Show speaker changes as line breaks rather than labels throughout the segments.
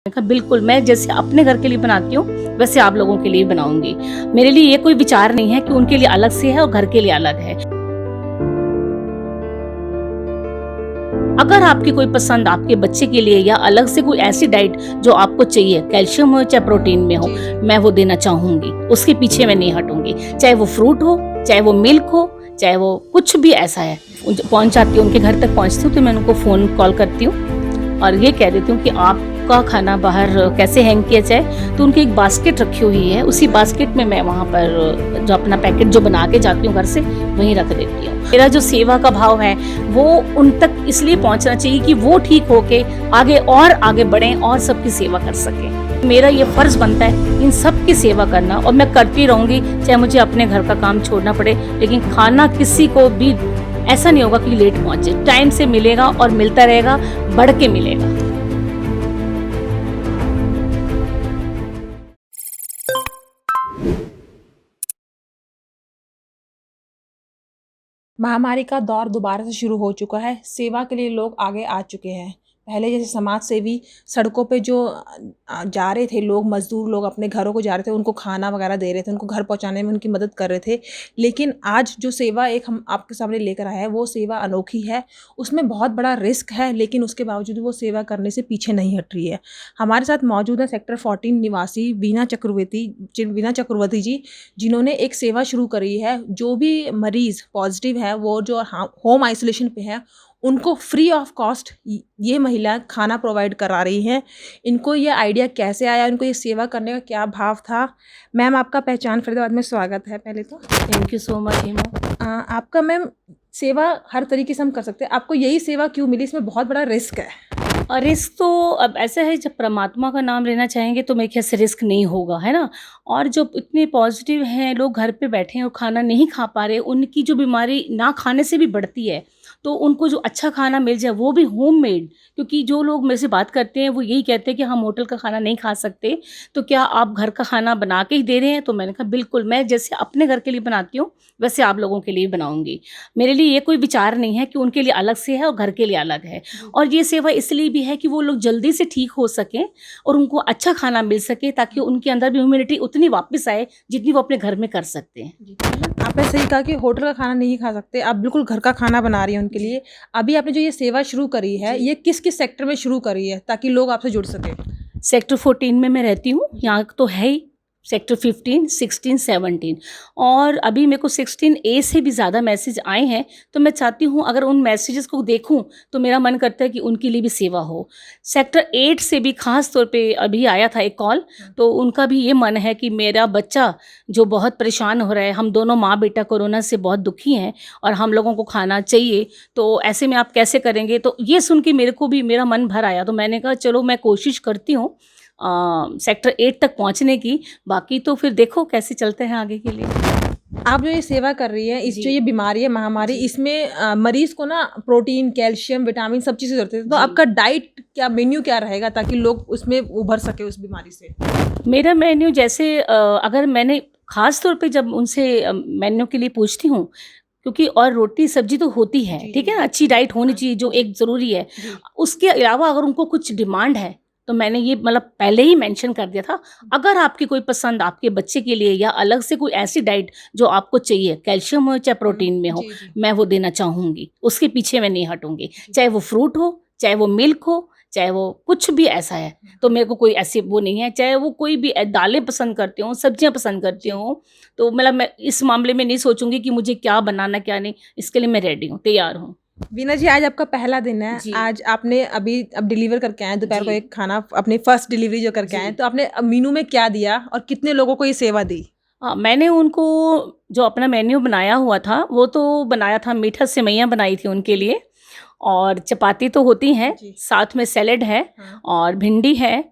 मैंने कहा बिल्कुल, मैं जैसे अपने घर के लिए बनाती हूँ वैसे आप लोगों के लिए बनाऊंगी। मेरे लिए ये कोई विचार नहीं है कि उनके लिए अलग से है और घर के लिए अलग है। अगर आपकी कोई पसंद आपके बच्चे के लिए या अलग से कोई ऐसी डाइट जो आपको चाहिए, कैल्शियम हो चाहे प्रोटीन में हो, मैं वो देना चाहूंगी। उसके पीछे मैं नहीं हटूंगी, चाहे वो फ्रूट हो, चाहे वो मिल्क हो, चाहे वो कुछ भी ऐसा है। पहुंच जाती हूँ, उनके घर तक पहुंचती हूँ तो मैं उनको फोन कॉल करती हूँ और ये कह देती हूँ कि आपका खाना बाहर कैसे हैंग किया जाए। तो उनकी एक बास्केट रखी हुई है, उसी बास्केट में मैं वहाँ पर जो अपना पैकेट जो बना के जाती हूँ घर से वहीं रख देती हूँ। मेरा जो सेवा का भाव है वो उन तक इसलिए पहुँचना चाहिए कि वो ठीक होके आगे बढ़ें और सबकी सेवा कर सकें। मेरा ये फर्ज बनता है इन सब की सेवा करना और मैं करती रहूंगी, चाहे मुझे अपने घर का काम छोड़ना पड़े। लेकिन खाना किसी को भी ऐसा नहीं होगा कि लेट पहुंचे, टाइम से मिलेगा और मिलता रहेगा, बढ़ के मिलेगा।
महामारी का दौर दोबारा से शुरू हो चुका है। सेवा के लिए लोग आगे आ चुके हैं। पहले जैसे समाज सेवी सड़कों पे जो जा रहे थे लोग, मज़दूर लोग अपने घरों को जा रहे थे, उनको खाना वगैरह दे रहे थे, उनको घर पहुंचाने में उनकी मदद कर रहे थे। लेकिन आज जो सेवा एक हम आपके सामने लेकर आए हैं, वो सेवा अनोखी है। उसमें बहुत बड़ा रिस्क है, लेकिन उसके बावजूद वो सेवा करने से पीछे नहीं हट रही है। हमारे साथ मौजूद है सेक्टर 14 निवासी वीना चक्रवर्ती जी, जिन्होंने एक सेवा शुरू करी है। जो भी मरीज़ पॉजिटिव है, वो जो होम आइसोलेशन पे है, उनको फ्री ऑफ कॉस्ट ये महिला खाना प्रोवाइड करा रही हैं। इनको ये आइडिया कैसे आया, इनको ये सेवा करने का क्या भाव था? मैम, आपका पहचान फरीदाबाद में स्वागत है। पहले तो
thank you so much Hema.
आपका मैम, सेवा हर तरीके से हम कर सकते हैं, आपको यही सेवा क्यों मिली? इसमें बहुत बड़ा रिस्क है।
और रिस्क तो अब ऐसा है, जब परमात्मा का नाम लेना चाहेंगे तो मेरे ख्याल से रिस्क नहीं होगा, है ना। और जो इतने पॉजिटिव हैं लोग, घर पे बैठे हैं और खाना नहीं खा पा रहे, उनकी जो बीमारी ना खाने से भी बढ़ती है, तो उनको जो अच्छा खाना मिल जाए वो भी होममेड। क्योंकि जो लोग मेरे से बात करते हैं वो यही कहते हैं कि हम होटल का खाना नहीं खा सकते, तो क्या आप घर का खाना बना के ही दे रहे हैं? तो मैंने कहा बिल्कुल, मैं जैसे अपने घर के लिए बनाती हूँ वैसे आप लोगों के लिए बनाऊंगी। मेरे लिए ये कोई विचार नहीं है कि उनके लिए अलग से है और घर के लिए अलग है। और ये सेवा इसलिए भी है कि वो लोग जल्दी से ठीक हो सकें और उनको अच्छा खाना मिल सके, ताकि उनके अंदर भी इम्यूनिटी उतनी वापस आए जितनी वो अपने घर में कर सकते हैं।
आपने सही कहा कि होटल का खाना नहीं खा सकते, आप बिल्कुल घर का खाना बना रही हैं उनके लिए। अभी आपने जो ये सेवा शुरू करी है, ये किस किस सेक्टर में शुरू करी है ताकि लोग आपसे जुड़ सके?
सेक्टर 14 में मैं रहती हूँ, यहाँ तो है ही सेक्टर 15, 16, 17। और अभी मेरे को 16A से भी ज़्यादा मैसेज आए हैं, तो मैं चाहती हूँ अगर उन मैसेजेस को देखूँ तो मेरा मन करता है कि उनके लिए भी सेवा हो। सेक्टर 8 से भी ख़ास तौर पे अभी आया था एक कॉल, तो उनका भी ये मन है कि मेरा बच्चा जो बहुत परेशान हो रहा है, हम दोनों माँ बेटा कोरोना से बहुत दुखी हैं और हम लोगों को खाना चाहिए, तो ऐसे में आप कैसे करेंगे? तो ये सुन के मेरे को भी मेरा मन भर आया। तो मैंने कहा चलो मैं कोशिश करती हूँ सेक्टर 8 तक पहुंचने की। बाकी तो फिर देखो कैसे चलते हैं आगे के लिए।
आप जो ये सेवा कर रही है, इस जो ये बीमारी है महामारी, इसमें मरीज को ना प्रोटीन, कैल्शियम, विटामिन सब चीज़ें जरूरत है। तो आपका डाइट क्या, मेन्यू क्या रहेगा ताकि लोग उसमें उभर सके उस बीमारी से?
मेरा मेन्यू जैसे अगर मैंने ख़ास तौर पे जब उनसे मेन्यू के लिए पूछती हूँ, क्योंकि और रोटी सब्जी तो होती है, ठीक है ना, अच्छी डाइट होनी चाहिए जो एक ज़रूरी है। उसके अलावा अगर उनको कुछ डिमांड है तो मैंने ये मतलब पहले ही मेंशन कर दिया था, अगर आपकी कोई पसंद आपके बच्चे के लिए या अलग से कोई ऐसी डाइट जो आपको चाहिए, कैल्शियम हो चाहे प्रोटीन में हो, मैं वो देना चाहूँगी। उसके पीछे मैं नहीं हटूंगी, चाहे वो फ्रूट हो, चाहे वो मिल्क हो, चाहे वो कुछ भी ऐसा है। तो मेरे को कोई ऐसी वो नहीं है, चाहे वो कोई भी दालें पसंद करती हूँ, सब्जियां पसंद करती हूँ, तो मतलब मैं इस मामले में नहीं सोचूंगी कि मुझे क्या बनाना क्या नहीं। इसके लिए मैं रेडी हूँ, तैयार हूँ।
वीना जी, आज आपका पहला दिन है। आज आपने अब डिलीवर करके आए दोपहर को एक खाना, अपनी फर्स्ट डिलीवरी जो करके आए, तो आपने मेनू में क्या दिया और कितने लोगों को ये सेवा दी?
मैंने उनको जो अपना मेन्यू बनाया हुआ था वो तो बनाया था, मीठा सेवइयाँ बनाई थी उनके लिए, और चपाती तो होती हैं, साथ में सैलेड है और भिंडी है।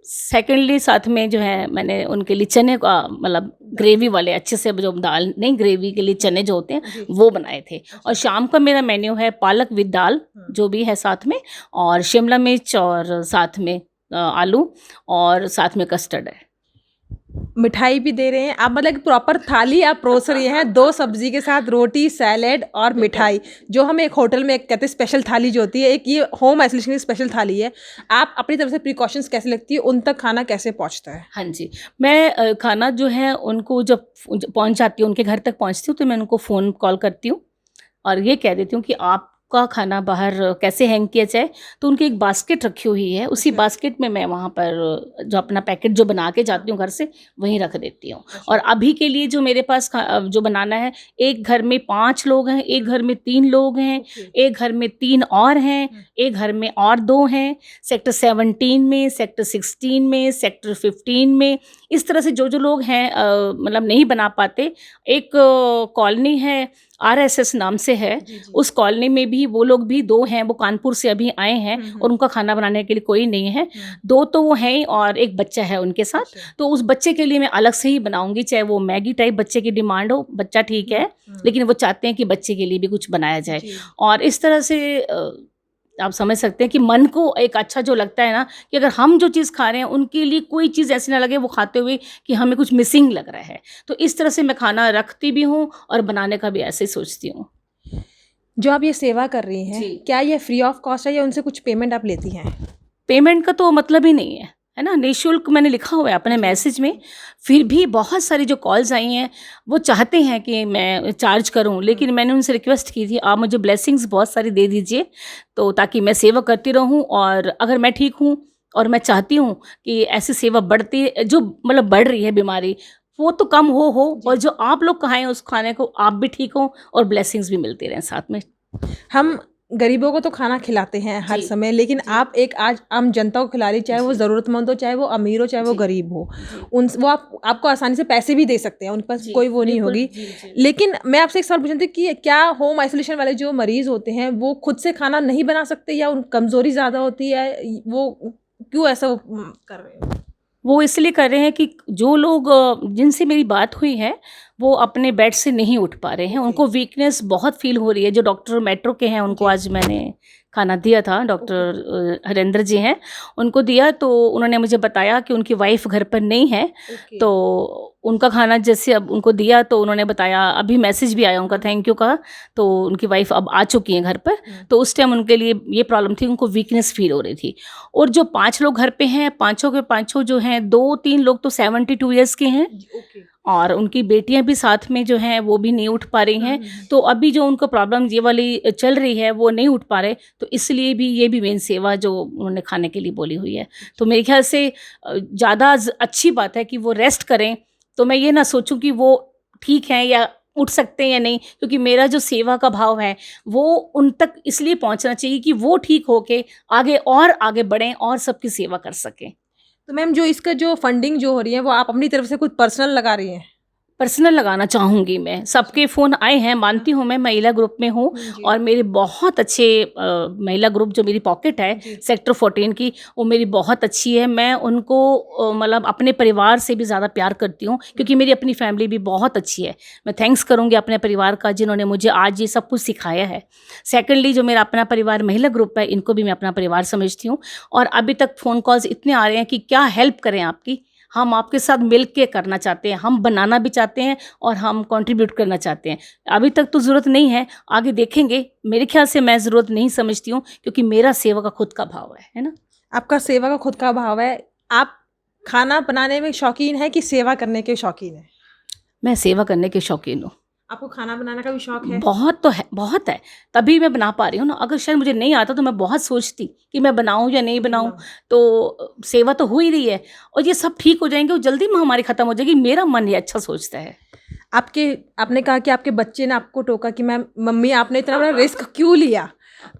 सेकेंडली साथ में जो है मैंने उनके लिए चने का मतलब ग्रेवी वाले अच्छे से, जो दाल नहीं, ग्रेवी के लिए चने जो होते हैं वो बनाए थे। और शाम का मेरा मेन्यू है पालक विद दाल जो भी है साथ में, और शिमला मिर्च, और साथ में आलू, और साथ में कस्टर्ड है।
मिठाई भी दे रहे हैं आप, मतलब प्रॉपर थाली आप परोस रही हैं, 2 सब्जी के साथ रोटी, सैलेड और मिठाई, जो हम एक होटल में एक कहते हैं स्पेशल थाली जो होती है, एक ये होम आइसोलेशन की स्पेशल थाली है। आप अपनी तरफ से प्रिकॉशंस कैसे लगती है, उन तक खाना कैसे पहुंचता है?
हाँ जी, मैं खाना जो है उनको जब पहुँच जाती हूँ, उनके घर तक पहुँचती हूँ, तो मैं उनको फ़ोन कॉल करती हूँ और ये कह देती हूँ कि आपका खाना बाहर कैसे हैंग किया जाए। तो उनकी एक बास्केट रखी हुई है, उसी
अच्छा।
बास्केट में मैं वहाँ पर जो अपना पैकेट जो बना के जाती हूँ घर से, वहीं रख देती हूँ। और अभी के लिए जो मेरे पास जो बनाना है, एक घर में 5 लोग हैं, एक घर में 3 लोग हैं, एक घर में 3 और हैं, एक घर में और 2 हैं, सेक्टर 17 में, सेक्टर 16 में, सेक्टर 15 में, इस तरह से जो लोग हैं मतलब नहीं बना पाते। एक कॉलोनी है, आरएसएस नाम से है, उस कॉलोनी में भी वो लोग भी 2 हैं, वो कानपुर से अभी आए हैं और उनका खाना बनाने के लिए कोई नहीं है। 2 तो वो हैं और एक बच्चा है उनके साथ, तो उस बच्चे के लिए मैं अलग से ही बनाऊँगी, चाहे वो मैगी टाइप बच्चे की डिमांड हो, बच्चा ठीक है, लेकिन वो चाहते हैं कि बच्चे के लिए भी कुछ बनाया जाए। और इस तरह से आप समझ सकते हैं कि मन को एक अच्छा जो लगता है ना, कि अगर हम जो चीज़ खा रहे हैं उनके लिए कोई चीज़ ऐसी ना लगे वो खाते हुए कि हमें कुछ मिसिंग लग रहा है। तो इस तरह से मैं खाना रखती भी हूँ और बनाने का भी ऐसे ही सोचती हूँ।
जो आप ये सेवा कर रही हैं,
जी।
क्या ये फ्री ऑफ कॉस्ट है या उनसे कुछ पेमेंट आप लेती हैं?
पेमेंट का तो मतलब ही नहीं है ना? निःशुल्क मैंने लिखा हुआ है अपने मैसेज में, फिर भी बहुत सारी जो कॉल्स आई हैं, वो चाहते हैं कि मैं चार्ज करूं, लेकिन मैंने उनसे रिक्वेस्ट की थी, आप मुझे ब्लेसिंग्स बहुत सारी दे दीजिए, तो ताकि मैं सेवा करती रहूं, और अगर मैं ठीक हूं और मैं चाहती हूं कि ऐसी सेवा बढ़ती, जो मतलब बढ़ रही है बीमारी, वो तो कम हो, और जो आप लोग खाएँ उस खाने को आप भी ठीक हों और ब्लेसिंग्स भी मिलती रहें साथ में।
हम गरीबों को तो खाना खिलाते हैं हर
जी,
समय, लेकिन आप एक आज आम जनता को खिला रही, चाहे वो
जी।
ज़रूरतमंद हो, चाहे वो अमीर हो, चाहे वो
जी,
गरीब हो।
जी।
उन वो आपको आसानी से पैसे भी दे सकते हैं, उनके पास
जी,
कोई वो नहीं
बिल्कुल।
होगी।
जी, जी।
लेकिन मैं आपसे एक सवाल पूछना थी कि क्या होम आइसोलेशन वाले जो मरीज़ होते हैं, वो खुद से खाना नहीं बना सकते, या उन कमज़ोरी ज़्यादा होती है? वो क्यों ऐसा वो कर रहे हो?
वो इसलिए कर रहे हैं कि जो लोग जिनसे मेरी बात हुई है, वो अपने बेड से नहीं उठ पा रहे हैं,
ओके।
उनको वीकनेस बहुत फ़ील हो रही है। जो डॉक्टर मेट्रो के हैं, उनको आज मैंने खाना दिया था, डॉक्टर हरेंद्र जी हैं, उनको दिया, तो उन्होंने मुझे बताया कि उनकी वाइफ़ घर पर नहीं है,
ओके।
तो उनका खाना जैसे अब उनको दिया, तो उन्होंने बताया, अभी मैसेज भी आया उनका थैंक यू का, तो उनकी वाइफ़ अब आ चुकी हैं घर पर। तो उस टाइम उनके लिए ये प्रॉब्लम थी, उनको वीकनेस फ़ील हो रही थी। और जो 5 लोग घर पे हैं, पाँचों के पाँचों जो हैं, 2-3 लोग तो 72 ईयर्स के हैं,
ओके।
और उनकी बेटियां भी साथ में जो हैं वो भी नहीं उठ पा रही हैं। तो अभी जो उनको प्रॉब्लम ये वाली चल रही है, वो नहीं उठ पा रहे, तो इसलिए भी ये भी मेन सेवा जो उन्होंने खाने के लिए बोली हुई है। तो मेरे ख्याल से ज़्यादा अच्छी बात है कि वो रेस्ट करें, तो मैं ये ना सोचूं कि वो ठीक हैं या उठ सकते हैं या नहीं, क्योंकि मेरा जो सेवा का भाव है वो उन तक इसलिए पहुंचना चाहिए कि वो ठीक होके आगे बढ़ें और सबकी सेवा कर सकें।
तो मैम, जो इसका जो फंडिंग जो हो रही है, वो आप अपनी तरफ से कुछ पर्सनल लगा रही हैं?
पर्सनल लगाना चाहूँगी मैं। सबके फ़ोन आए हैं, मानती हूँ मैं महिला ग्रुप में हूँ, और मेरे बहुत अच्छे महिला ग्रुप जो मेरी पॉकेट है सेक्टर 14 की, वो मेरी बहुत अच्छी है। मैं उनको मतलब अपने परिवार से भी ज़्यादा प्यार करती हूँ, क्योंकि मेरी अपनी फैमिली भी बहुत अच्छी है। मैं थैंक्स करूँगी अपने परिवार का, जिन्होंने मुझे आज ये सब कुछ सिखाया है। सेकंडली, जो मेरा अपना परिवार महिला ग्रुप है, इनको भी मैं अपना परिवार समझती हूँ, और अभी तक फ़ोन कॉल्स इतने आ रहे हैं कि क्या हेल्प करें आपकी, हम आपके साथ मिल के करना चाहते हैं, हम बनाना भी चाहते हैं और हम कंट्रीब्यूट करना चाहते हैं। अभी तक तो ज़रूरत नहीं है, आगे देखेंगे। मेरे ख्याल से मैं ज़रूरत नहीं समझती हूँ, क्योंकि मेरा सेवा का खुद का भाव है ना?
आपका सेवा का खुद का भाव है। आप खाना बनाने में शौकीन हैं कि सेवा करने के शौकीन हैं?
मैं सेवा करने की शौकीन हूँ।
आपको खाना बनाने का भी शौक है?
बहुत तो है, बहुत है, तभी मैं बना पा रही हूँ ना। अगर शायद मुझे नहीं आता तो मैं बहुत सोचती कि मैं बनाऊँ या नहीं बनाऊँ। तो सेवा तो हो ही रही है, और ये सब ठीक हो जाएँगे और जल्दी महामारी ख़त्म हो जाएगी, मेरा मन ये अच्छा सोचता है।
आपने कहा कि आपके बच्चे ने आपको टोका कि मैम, मम्मी आपने इतना बड़ा रिस्क क्यों लिया?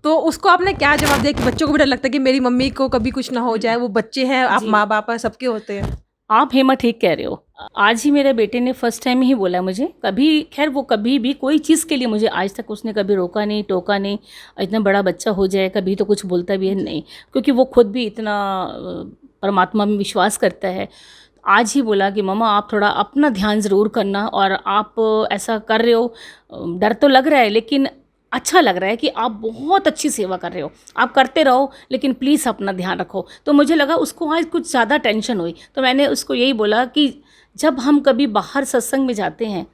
तो उसको आपने क्या जवाब दिया? कि बच्चों को भी डर लगता है कि मेरी मम्मी को कभी कुछ ना हो जाए, वो बच्चे हैं, आप
जी।
माँ-बाप हैं, सबके होते हैं।
आप हेमा ठीक कह रहे हो। आज ही मेरे बेटे ने फर्स्ट टाइम ही बोला मुझे, कभी खैर वो कभी भी कोई चीज़ के लिए मुझे आज तक उसने कभी रोका नहीं, टोका नहीं। इतना बड़ा बच्चा हो जाए, कभी तो कुछ बोलता भी है नहीं, क्योंकि वो खुद भी इतना परमात्मा में विश्वास करता है। आज ही बोला कि मम्मा आप थोड़ा अपना ध्यान ज़रूर करना, और आप ऐसा कर रहे हो, डर तो लग रहा है, लेकिन अच्छा लग रहा है कि आप बहुत अच्छी सेवा कर रहे हो, आप करते रहो, लेकिन प्लीज़ अपना ध्यान रखो। तो मुझे लगा उसको आज कुछ ज़्यादा टेंशन हुई, तो मैंने उसको यही बोला कि जब हम कभी बाहर सत्संग में जाते हैं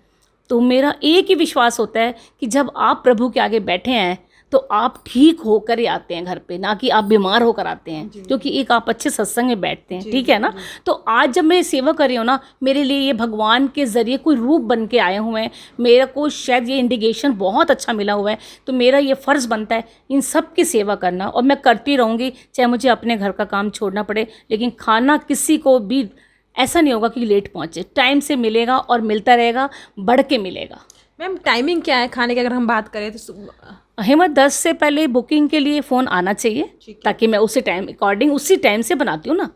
तो मेरा एक ही विश्वास होता है कि जब आप प्रभु के आगे बैठे हैं तो आप ठीक होकर ही आते हैं घर पे, ना कि आप बीमार होकर आते हैं, क्योंकि एक आप अच्छे सत्संग में बैठते हैं, ठीक है ना। तो आज जब मैं सेवा कर रही हूँ ना, मेरे लिए ये भगवान के ज़रिए कोई रूप बन के आए हुए हैं, मेरे को शायद ये इंडिकेशन बहुत अच्छा मिला हुआ है, तो मेरा ये फ़र्ज़ बनता है इन सब की सेवा करना, और मैं करती रहूँगी, चाहे मुझे अपने घर का काम छोड़ना पड़े। लेकिन खाना किसी को भी ऐसा नहीं होगा कि लेट पहुँचे, टाइम से मिलेगा और मिलता रहेगा, बढ़ के मिलेगा।
मैम टाइमिंग क्या है खाने की अगर हम बात करें तो?
हिम्मत 10 से पहले बुकिंग के लिए फ़ोन आना चाहिए, ताकि मैं उसी टाइम अकॉर्डिंग उसी टाइम से बनाती हूँ ना,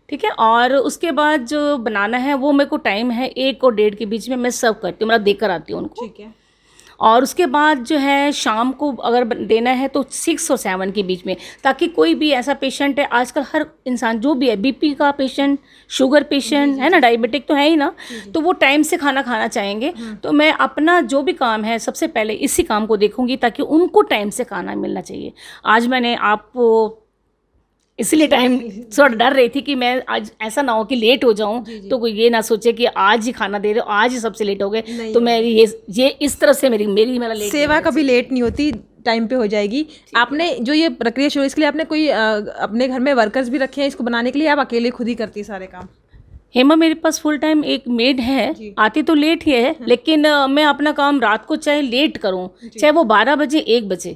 ठीक है। और उसके बाद जो बनाना है वो मेरे को टाइम है 1 और 1:30 के बीच में मैं सर्व करती हूँ, मतलब देकर आती हूँ उनको,
ठीक है।
और उसके बाद जो है शाम को अगर देना है तो 6 और 7 के बीच में, ताकि कोई भी ऐसा पेशेंट है, आजकल हर इंसान जो भी है, बीपी का पेशेंट, शुगर पेशेंट है ना, डायबिटिक तो है ही ना, तो वो टाइम से खाना खाना चाहेंगे। तो मैं अपना जो भी काम है सबसे पहले इसी काम को देखूंगी, ताकि उनको टाइम से खाना मिलना चाहिए। आज मैंने आपको इसलिए टाइम थोड़ा डर रही थी कि मैं आज ऐसा ना हो कि लेट हो जाऊं, तो कोई ये ना सोचे कि आज ही खाना दे रहे हो, आज ही सबसे लेट हो गए, तो मैं ये इस तरह से मेरी मेरा लेट
सेवा कभी लेट नहीं होती, टाइम पे हो जाएगी। आपने जो ये प्रक्रिया शुरू, इसके लिए आपने कोई अपने घर में वर्कर्स भी रखे हैं इसको बनाने के लिए, आप अकेले खुद ही करती है सारे काम?
हेमा, मेरे पास फुल टाइम एक मेड है, आती तो लेट ही है, लेकिन मैं अपना काम रात को चाहे लेट करूं, चाहे वो 12 बजे 1 बजे,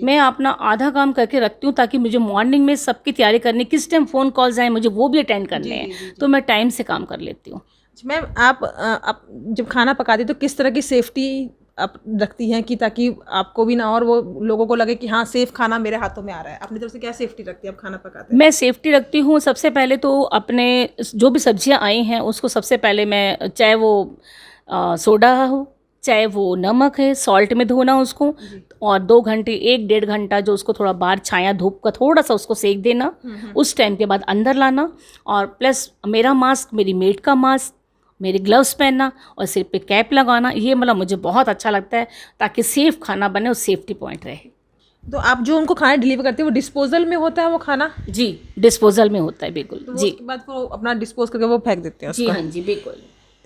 मैं अपना आधा काम करके रखती हूँ, ताकि मुझे मॉर्निंग में सबकी तैयारी करनी, किस टाइम फ़ोन कॉल्स आए मुझे वो भी अटेंड करने हैं, तो मैं टाइम से काम कर लेती हूँ।
मैम आप जब खाना पकाती तो किस तरह की सेफ्टी आप रखती हैं कि ताकि आपको भी ना और वो लोगों को लगे कि हाँ सेफ खाना मेरे हाथों में आ रहा है? अपनी तरफ से क्या सेफ्टी रखती है आप खाना पकाते हैं?
मैं सेफ्टी रखती हूँ, सबसे पहले तो अपने जो भी सब्जियाँ आई हैं उसको सबसे पहले मैं, चाहे वो सोडा हो, चाहे वो नमक है, सॉल्ट में धोना उसको, और 2 घंटे 1-1.5 घंटा जो उसको थोड़ा बाहर छाया धूप का थोड़ा सा उसको सेक देना, उस टाइम के बाद अंदर लाना, और प्लस मेरा मास्क, मेरी मेड का मास्क, मेरे ग्लव्स पहनना और सिर पे कैप लगाना, ये मतलब मुझे बहुत अच्छा लगता है, ताकि सेफ़ खाना बने और सेफ्टी पॉइंट रहे।
तो आप जो उनको खाना डिलीवर करते हैं वो डिस्पोजल में होता है वो खाना?
जी, डिस्पोजल में होता है, बिल्कुल।
तो
जी,
उसके बाद वो अपना डिस्पोज करके वो फेंक देते हैं
जी,
उसको?
हाँ जी, बिल्कुल।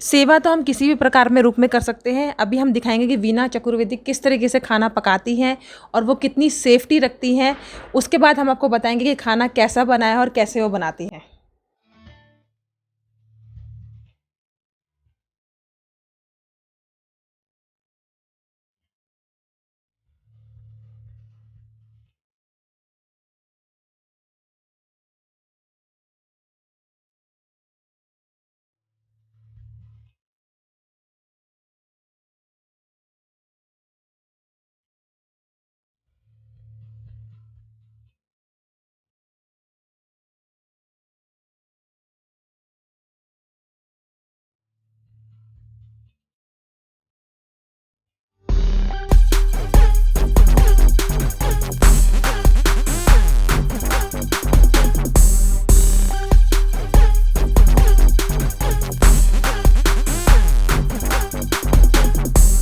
सेवा तो हम किसी भी प्रकार में रूप में कर सकते हैं। अभी हम दिखाएंगे कि वीना चतुर्वेदी किस तरीके से खाना पकाती हैं और वो कितनी सेफ्टी रखती हैं। उसके बाद हम आपको बताएंगे कि खाना कैसा बना है और कैसे वो बनाती हैं।